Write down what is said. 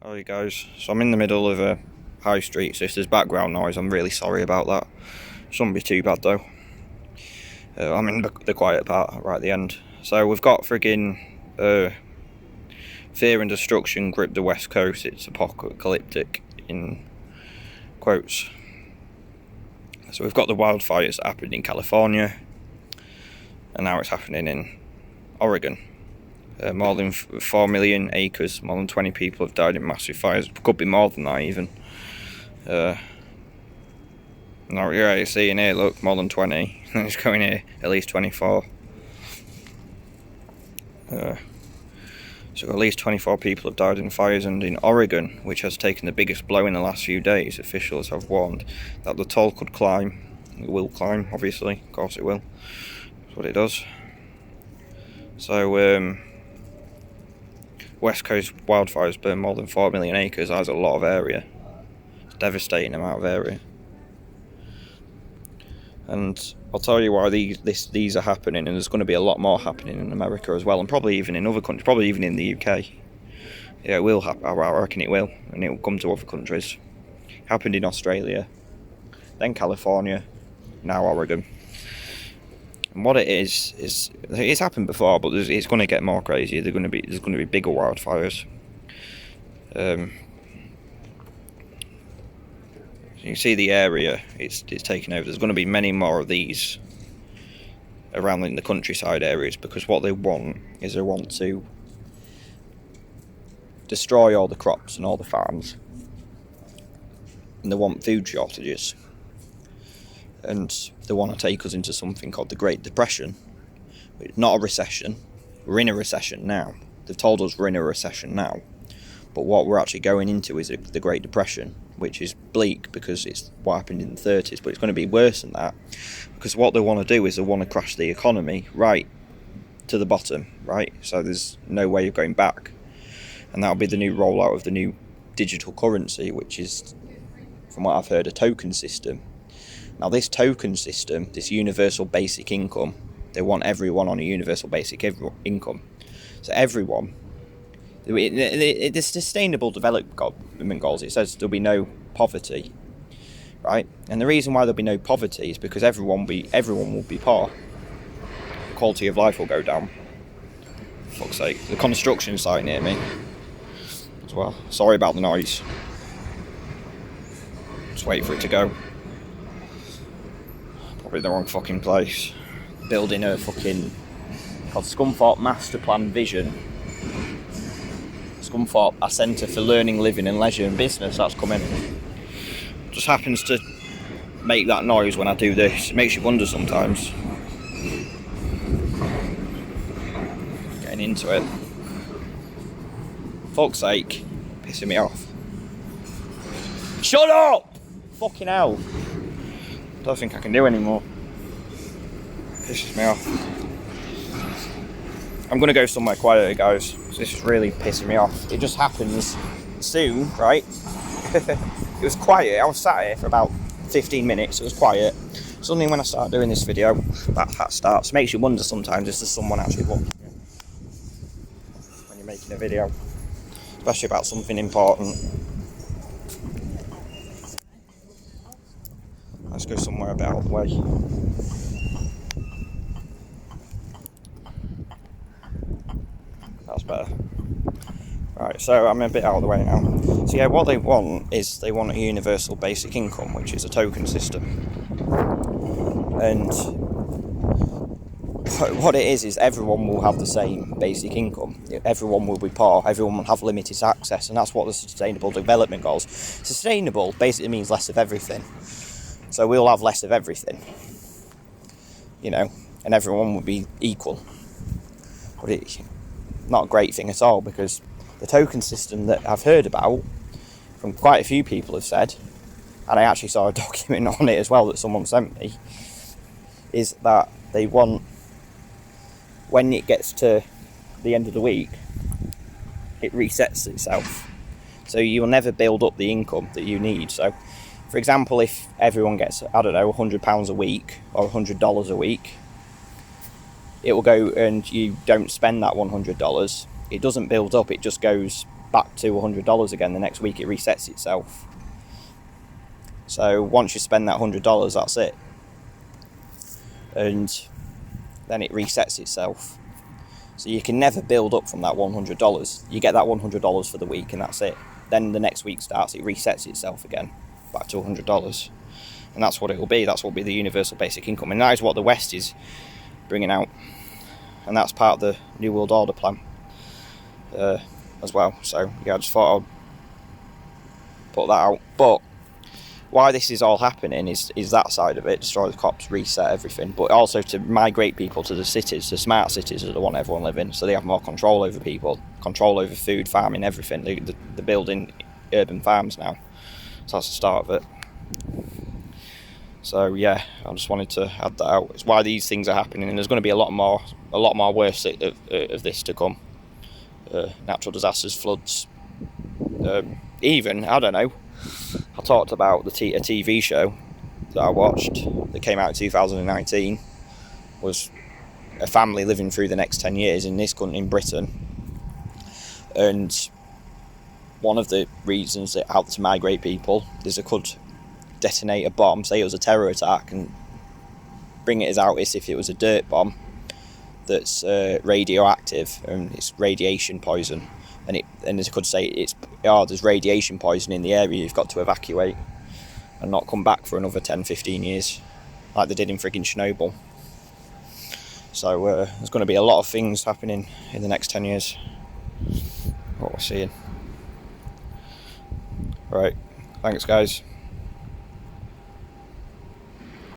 Alright guys, so I'm in the middle of a high street, so if there's background noise I'm really sorry about that. Shouldn't be too bad though. I'm in the quiet part right at the end. So we've got friggin' fear and destruction grip the west coast. It's apocalyptic in quotes. So we've got the wildfires that happened in California, and now it's happening in Oregon. More than 4 million acres, more than 20 people have died in massive fires. Could be more than that even. Now you're seeing here, look, more than 20. It's going here, at least 24. So at least 24 people have died in fires, and in Oregon, which has taken the biggest blow in the last few days, officials have warned that the toll could climb. It will climb, obviously, of course it will. That's what it does. So, West Coast wildfires burn more than 4 million acres. That's a lot of area. It's a devastating amount of area. And I'll tell you why these are happening, and there's going to be a lot more happening in America as well, and probably even in other countries, probably even in the UK. Yeah, it will happen. I reckon it will, and it will come to other countries. It happened in Australia, then California, now Oregon. And what it is it's happened before, but it's going to get more crazy. There's going to be bigger wildfires. You can see the area it's taken over. There's going to be many more of these around in the countryside areas, because what they want is they want to destroy all the crops and all the farms, and they want food shortages, and they want to take us into something called the Great Depression. Not a recession. We're in a recession now. They've told us we're in a recession now, but what we're actually going into is the Great Depression, which is bleak because it's what happened in the 30s, but it's going to be worse than that, because what they want to do is they want to crash the economy right to the bottom, right? So there's no way of going back, and that'll be the new rollout of the new digital currency, which is, from what I've heard, a token system. Now this token system, this universal basic income, they want everyone on a universal basic income. So everyone, the Sustainable Development Goals, it says there'll be no poverty, right? And the reason why there'll be no poverty is because everyone will be poor. The quality of life will go down. For fuck's sake, the construction site near me as well. Sorry about the noise. Just wait for it to go. Probably the wrong fucking place. Building a fucking called Scunthorpe Master Plan Vision. Scunthorpe, a centre for learning, living and leisure and business, that's coming. Just happens to make that noise when I do this. It makes you wonder sometimes. Getting into it. Fuck's sake. Pissing me off. Shut up! Fucking hell. Don't think I can do anymore. Pisses me off. I'm going to go somewhere quieter, guys, because this is really pissing me off. It just happens soon, right? It was quiet. I was sat here for about 15 minutes. It was quiet. Suddenly when I start doing this video, that starts. Makes you wonder sometimes if there's someone actually watching when you're making a video, especially about something important. Let's go somewhere a bit out of the way. That's better. Right, so I'm a bit out of the way now. So yeah, what they want is they want a universal basic income, which is a token system. And what it is everyone will have the same basic income. Everyone will be poor, everyone will have limited access, and that's what the Sustainable Development Goals. Sustainable basically means less of everything. So we'll have less of everything, you know, and everyone will be equal. But it's not a great thing at all, because the token system that I've heard about from quite a few people have said, and I actually saw a document on it as well that someone sent me, is that they want, when it gets to the end of the week, it resets itself. So you will never build up the income that you need. So, for example, if everyone gets, I don't know, £100 a week or $100 a week, it will go and you don't spend that $100. It doesn't build up, it just goes back to $100 again. The next week it resets itself. So once you spend that $100, that's it. And then it resets itself. So you can never build up from that $100. You get that $100 for the week and that's it. Then the next week starts, it resets itself again, back to $100. And that's what it will be. That's what will be the universal basic income. And that is what the West is bringing out. And that's part of the New World Order plan as well. So yeah, I just thought I'd put that out. But why this is all happening is that side of it, destroy the cops, reset everything, but also to migrate people to the cities. The smart cities are the one everyone live in, so they have more control over people, control over food, farming, everything. They're building urban farms now, so that's the start of it. So yeah, I just wanted to add that out. It's why these things are happening, and there's going to be a lot more worse of this to come. Natural disasters, floods, even, I don't know, I talked about a TV show that I watched that came out in 2019, was a family living through the next 10 years in this country, in Britain, and one of the reasons that helped to migrate people is they could detonate a bomb, say it was a terror attack, and bring it as out as if it was a dirt bomb that's radioactive and it's radiation poison. And they could say there's radiation poison in the area, you've got to evacuate and not come back for another 10-15 years like they did in frigging Chernobyl. So there's going to be a lot of things happening in the next 10 years, what we're seeing. Right, thanks guys.